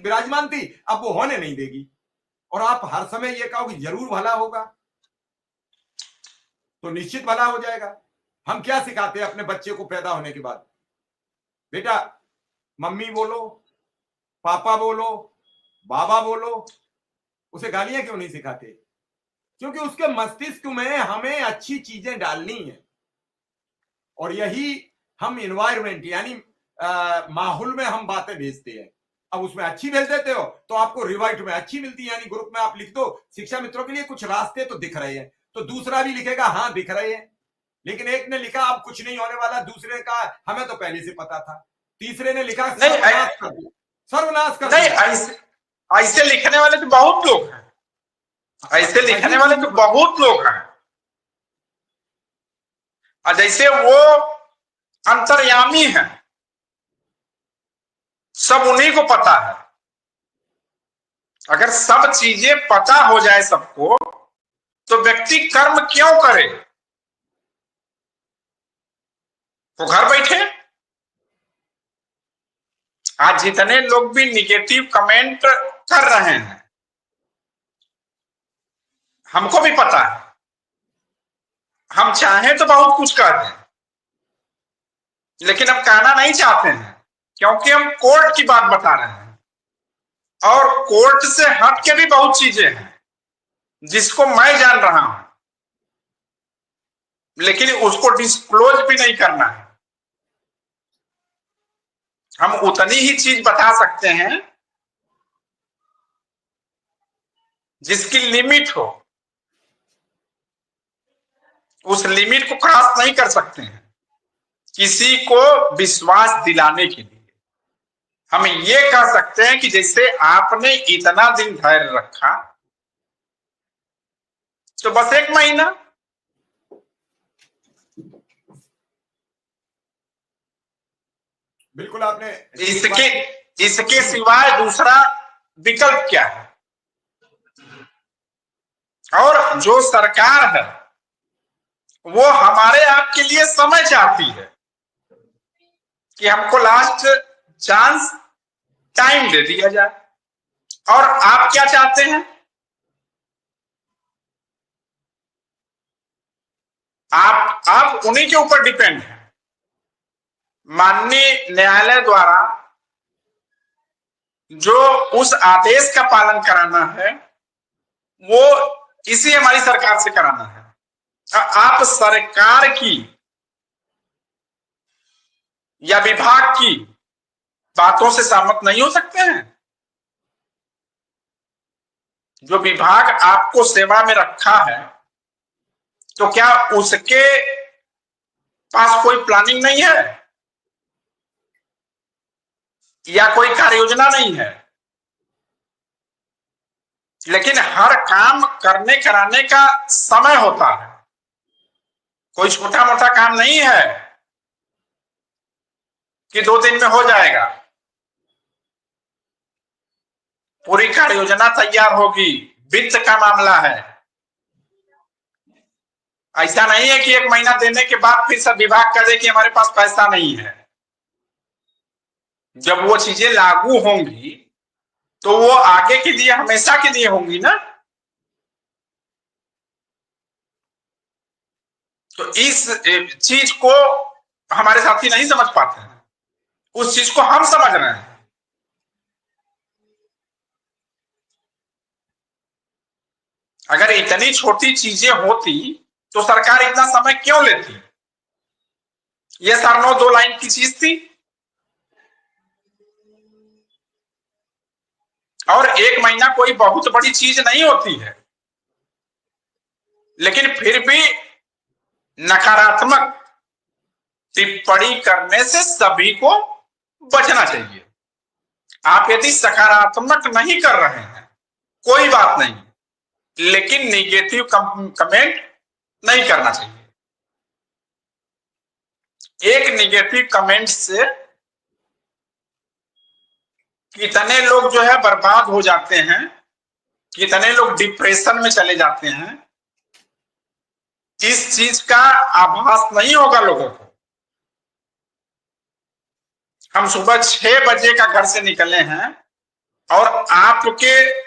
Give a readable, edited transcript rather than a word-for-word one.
विराजमान थी, अब वो होने नहीं देगी। और आप हर समय ये कहो कि जरूर भला होगा, तो निश्चित भला हो जाएगा। हम क्या सिखाते हैं अपने बच्चे को पैदा होने के बाद? बेटा मम्मी बोलो, पापा बोलो, बाबा बोलो। उसे गालियां क्यों नहीं सिखाते? क्योंकि उसके मस्तिष्क में हमें अच्छी चीजें डालनी है। और यही हम इन्वायरमेंट यानी माहौल में हम बातें भेजते हैं। अब उसमें अच्छी भेज देते हो तो आपको रिवाइट में अच्छी मिलती है, यानी ग्रुप में आप लिख दो शिक्षा मित्रों के लिए कुछ रास्ते तो दिख रहे हैं, तो दूसरा भी लिखेगा हाँ दिख रहे हैं। लेकिन एक ने लिखा अब कुछ नहीं होने वाला, दूसरे ने कहा हमें तो पहले से पता था, तीसरे ने लिखा सर्वनाश कर दिया, सर्वनाश कर दिया। ऐसे लिखने वाले तो बहुत लोग हैं, ऐसे लिखने वाले तो बहुत लोग हैं। और जैसे वो अंतर्यामी है, सब उन्हीं को पता है। अगर सब चीजें पता हो जाए सबको, तो व्यक्ति कर्म क्यों करे? वो घर बैठे। आज जितने लोग भी निगेटिव कमेंट कर रहे हैं, हमको भी पता है, हम चाहें तो बहुत कुछ कह दें, लेकिन हम कहना नहीं चाहते हैं, क्योंकि हम कोर्ट की बात बता रहे हैं। और कोर्ट से हट के भी बहुत चीजें हैं जिसको मैं जान रहा हूं, लेकिन उसको डिस्क्लोज भी नहीं करना है। हम उतनी ही चीज बता सकते हैं जिसकी लिमिट हो, उस लिमिट को क्रॉस नहीं कर सकते हैं किसी को विश्वास दिलाने के लिए। हम ये कह सकते हैं कि जैसे आपने इतना दिन धैर्य रखा, तो बस 1 महीना, बिल्कुल आपने इसके सिवाय दूसरा विकल्प क्या है? और जो सरकार है वो हमारे आपके लिए समय चाहती है कि हमको लास्ट चांस, टाइम दे दिया जाए। और आप क्या चाहते हैं? आप उन्हीं के ऊपर डिपेंड है। माननीय न्यायालय द्वारा जो उस आदेश का पालन कराना है, वो इसी हमारी सरकार से कराना है। आप सरकार की या विभाग की बातों से सहमत नहीं हो सकते हैं। जो विभाग आपको सेवा में रखा है, तो क्या उसके पास कोई प्लानिंग नहीं है या कोई कार्य योजना नहीं है? लेकिन हर काम करने कराने का समय होता है, कोई छोटा मोटा काम नहीं है कि 2 दिन में हो जाएगा। पूरी कार्य योजना तैयार होगी, वित्त का मामला है। ऐसा नहीं है कि 1 महीना देने के बाद फिर सब विभाग कह दे कि हमारे पास पैसा नहीं है। जब वो चीजें लागू होंगी तो वो आगे के लिए, हमेशा के लिए होंगी ना। तो इस चीज को हमारे साथी नहीं समझ पाते हैं, उस चीज को हम समझ रहे हैं। अगर इतनी छोटी चीजें होती तो सरकार इतना समय क्यों लेती? ये 2 लाइन की चीज थी। और 1 महीना कोई बहुत बड़ी चीज नहीं होती है, लेकिन फिर भी नकारात्मक टिप्पणी करने से सभी को बचना चाहिए। आप यदि सकारात्मक नहीं कर रहे हैं, कोई बात नहीं, लेकिन नेगेटिव कमेंट नहीं करना चाहिए। एक नेगेटिव कमेंट से कितने लोग जो है बर्बाद हो जाते हैं, कितने लोग डिप्रेशन में चले जाते हैं, इस चीज का आभास नहीं होगा लोगों को। हम सुबह 6 बजे का घर से निकले हैं और आपके